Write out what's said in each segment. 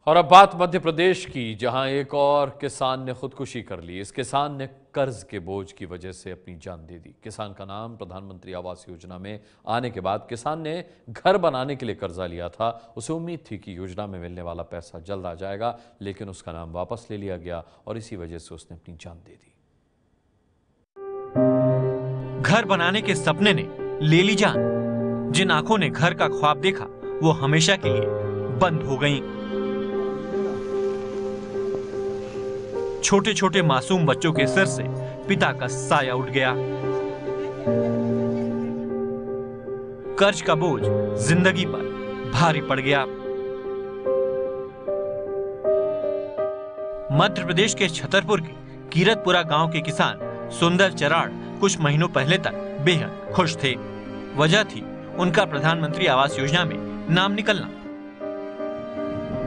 और अब बात मध्य प्रदेश की, जहां एक और किसान ने खुदकुशी कर ली। इस किसान ने कर्ज के बोझ की वजह से अपनी जान दे दी। किसान का नाम प्रधानमंत्री आवास योजना में आने के बाद किसान ने घर बनाने के लिए कर्जा लिया था। उसे उम्मीद थी कि योजना में मिलने वाला पैसा जल्द आ जाएगा, लेकिन उसका नाम वापस ले लिया गया और इसी वजह से उसने अपनी जान दे दी। घर बनाने के सपने ने ले ली जान। जिन आंखों ने घर का ख्वाब देखा वो हमेशा के लिए बंद हो गईं। छोटे छोटे मासूम बच्चों के सिर से पिता का साया उठ गया। कर्ज का बोझ जिंदगी पर भारी पड़ गया। मध्य प्रदेश के छतरपुर के कीरतपुरा गांव के किसान सुंदर चराड़ कुछ महीनों पहले तक बेहद खुश थे। वजह थी उनका प्रधानमंत्री आवास योजना में नाम निकलना।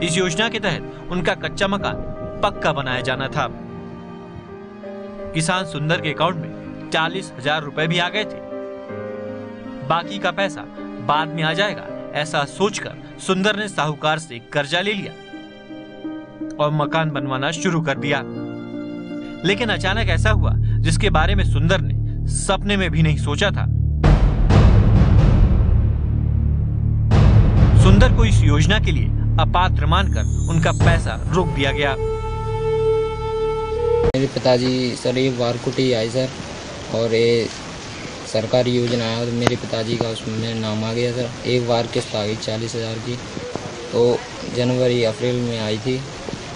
इस योजना के तहत उनका कच्चा मकान पक्का बनाया जाना था। किसान सुंदर के अकाउंट में 40,000 रुपए भी आ गए थे। बाकी का पैसा बाद में आ जाएगा, ऐसा सोचकर सुंदर ने साहूकार से कर्जा ले लिया और मकान बनवाना शुरू कर दिया। लेकिन अचानक ऐसा हुआ जिसके बारे में सुंदर ने सपने में भी नहीं सोचा था। सुंदर को इस योजना के लिए अपात्र मानकर उनका पैसा रोक दिया गया। मेरे पिताजी सर एक बार कुटी आई सर, और ये सरकारी योजना है और मेरे पिताजी का उसमें नाम आ गया सर। एक बार किस्त आ गई 40,000 की, तो जनवरी अप्रैल में आई थी।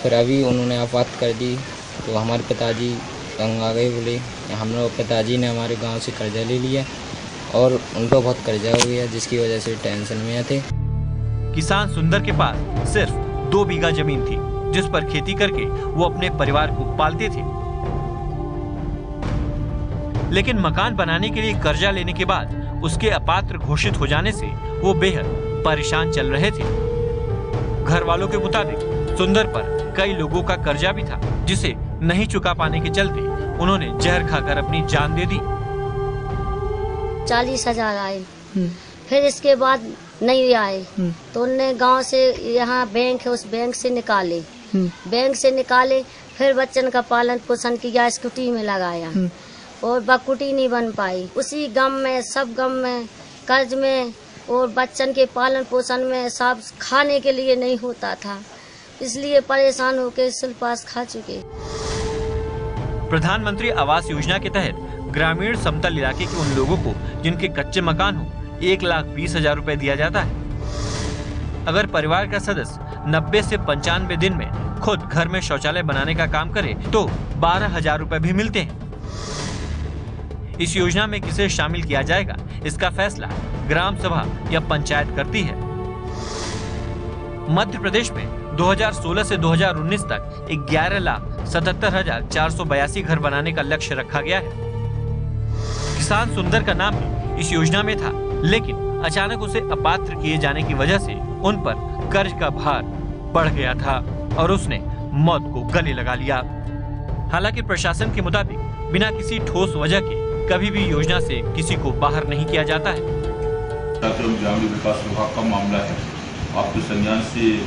फिर अभी उन्होंने आपात कर दी, तो हमारे पिताजी तंग आ गए। बोले हम लोग, पिताजी ने हमारे गांव से कर्जा ले लिया और उनको बहुत कर्जा हो गया, जिसकी वजह से टेंशन में थे। किसान सुंदर के पास सिर्फ 2 बीघा जमीन थी, जिस पर खेती करके वो अपने परिवार को पालते थे। लेकिन मकान बनाने के लिए कर्जा लेने के बाद उसके अपात्र घोषित हो जाने से वो बेहद परेशान चल रहे थे। घर वालों के मुताबिक सुंदर पर कई लोगों का कर्जा भी था, जिसे नहीं चुका पाने के चलते उन्होंने जहर खाकर अपनी जान दे दी। 40,000 आए, फिर इसके बाद नहीं आए तो उनने गांव से, यहाँ बैंक है उस बैंक से निकाले। फिर बच्चन का पालन पोषण किया, स्कूटी में लगाया और बकुटी नहीं बन पाई। उसी गम में, सब गम में, कर्ज में और बच्चन के पालन पोषण में, सब खाने के लिए नहीं होता था, इसलिए परेशान होकर सुल्पास खा चुके। प्रधानमंत्री आवास योजना के तहत ग्रामीण समतल इलाके के उन लोगों को जिनके कच्चे मकान हो 1,20,000 रुपए दिया जाता है। अगर परिवार का सदस्य 90 से 95 दिन में खुद घर में शौचालय बनाने का काम करे तो 12,000 रुपए भी मिलते हैं। इस योजना में किसे शामिल किया जाएगा, इसका फैसला ग्राम सभा या पंचायत करती है। मध्य प्रदेश में 2016 से 2019 तक 11,77,482 घर बनाने का लक्ष्य रखा गया है। किसान सुंदर का नाम भी इस योजना में था, लेकिन अचानक उसे अपात्र किए जाने की वजह से उन पर कर्ज का भार बढ़ गया था और उसने मौत को गले लगा लिया। हालांकि प्रशासन के मुताबिक बिना किसी ठोस वजह के कभी भी योजना से किसी को बाहर नहीं किया जाता है। ग्रामीण विकास विभाग का मामला है। आपके संज्ञान से,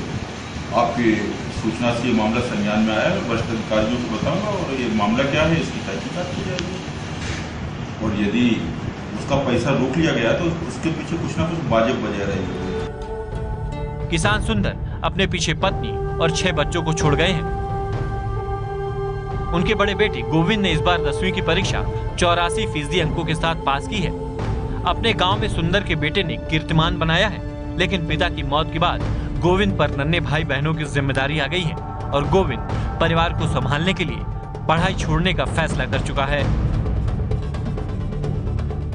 आपकी सूचना से ये मामला संज्ञान में आया है। वरिष्ठ अधिकारियों को बताऊंगा और ये मामला क्या है इसकी तहकीकात की जाएगी, और यदि उसका पैसा रोक लिया गया तो उसके पीछे कुछ ना कुछ वाजिब वजह रहेगी। किसान सुंदर अपने पीछे पत्नी और 6 बच्चों को छोड़ गए हैं। उनके बड़े बेटे गोविंद ने इस बार 10वीं की परीक्षा 84% अंकों के साथ पास की है। अपने गांव में सुंदर के बेटे ने कीर्तिमान बनाया है, लेकिन पिता की मौत के बाद गोविंद पर नन्हे भाई बहनों की जिम्मेदारी आ गई है और गोविंद परिवार को संभालने के लिए पढ़ाई छोड़ने का फैसला कर चुका है।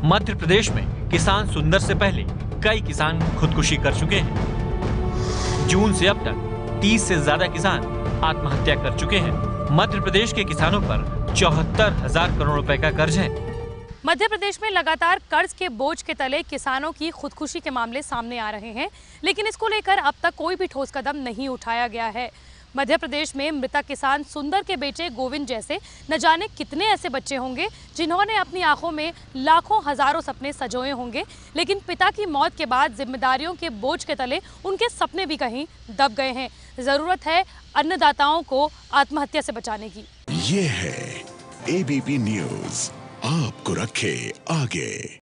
मध्य प्रदेश में किसान सुंदर से पहले कई किसान खुदकुशी कर चुके हैं। जून से अब तक 30 से ज्यादा किसान आत्महत्या कर चुके हैं। मध्य प्रदेश के किसानों पर 74,000 करोड़ रुपए का कर्ज है। मध्य प्रदेश में लगातार कर्ज के बोझ के तले किसानों की खुदकुशी के मामले सामने आ रहे हैं, लेकिन इसको लेकर अब तक कोई भी ठोस कदम नहीं उठाया गया है। मध्य प्रदेश में मृतक किसान सुंदर के बेटे गोविंद जैसे न जाने कितने ऐसे बच्चे होंगे जिन्होंने अपनी आंखों में लाखों हजारों सपने सजोए होंगे, लेकिन पिता की मौत के बाद जिम्मेदारियों के बोझ के तले उनके सपने भी कहीं दब गए हैं। जरूरत है अन्नदाताओं को आत्महत्या से बचाने की। ये है एबीपी न्यूज़, आपको रखे आगे।